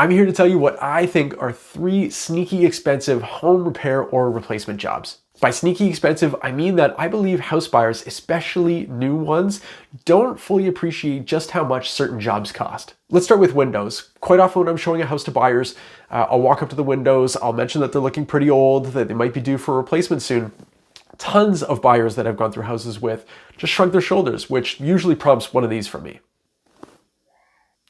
I'm here to tell you what I think are 3 sneaky expensive home repair or replacement jobs. By sneaky expensive, I mean that I believe house buyers, especially new ones, don't fully appreciate just how much certain jobs cost. Let's start with windows. Quite often when I'm showing a house to buyers, I'll walk up to the windows, I'll mention that they're looking pretty old, that they might be due for a replacement soon. Tons of buyers that I've gone through houses with just shrug their shoulders, which usually prompts one of these from me.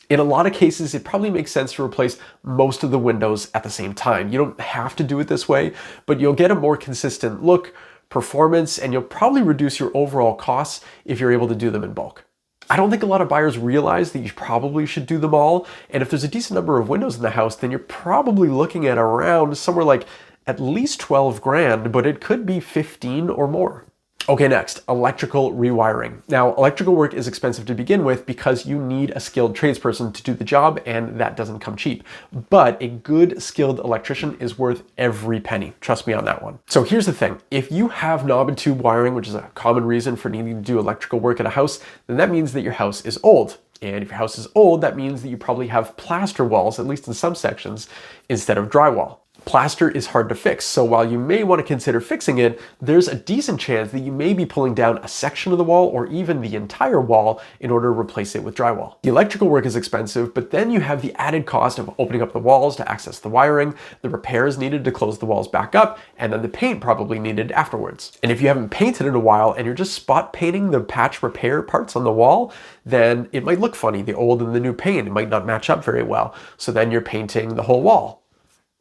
In a lot of cases, it probably makes sense to replace most of the windows at the same time. You don't have to do it this way, but you'll get a more consistent look, performance, and you'll probably reduce your overall costs if you're able to do them in bulk. I don't think a lot of buyers realize that you probably should do them all, and if there's a decent number of windows in the house, then you're probably looking at around somewhere like at least 12 grand, but it could be 15 or more. Okay, next, electrical rewiring. Now, electrical work is expensive to begin with because you need a skilled tradesperson to do the job, and that doesn't come cheap. But a good skilled electrician is worth every penny. Trust me on that one. So here's the thing. If you have knob and tube wiring, which is a common reason for needing to do electrical work at a house, then that means that your house is old. And if your house is old, that means that you probably have plaster walls, at least in some sections, instead of drywall. Plaster is hard to fix, so while you may want to consider fixing it, there's a decent chance that you may be pulling down a section of the wall or even the entire wall in order to replace it with drywall. The electrical work is expensive, but then you have the added cost of opening up the walls to access the wiring, the repairs needed to close the walls back up, and then the paint probably needed afterwards. And if you haven't painted in a while and you're just spot painting the patch repair parts on the wall, then it might look funny. The old and the new paint, it might not match up very well. So then you're painting the whole wall,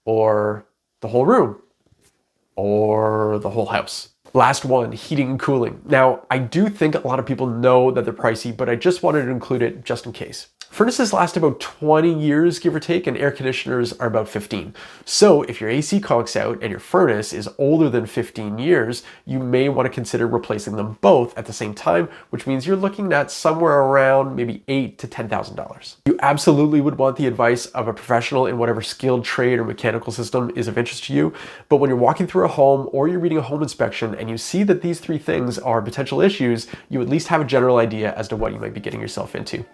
or the whole room, or the whole house. Last one, heating and cooling. Now, I do think a lot of people know that they're pricey, but I just wanted to include it just in case. Furnaces last about 20 years, give or take, and air conditioners are about 15. So if your AC conks out and your furnace is older than 15 years, you may want to consider replacing them both at the same time, which means you're looking at somewhere around maybe $8,000 to $10,000. You absolutely would want the advice of a professional in whatever skilled trade or mechanical system is of interest to you. But when you're walking through a home or you're reading a home inspection and you see that these 3 things are potential issues, you at least have a general idea as to what you might be getting yourself into.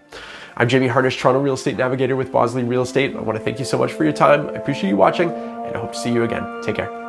I'm Harnish, Toronto Real Estate Navigator with Bosley Real Estate. I want to thank you so much for your time. I appreciate you watching, and I hope to see you again. Take care.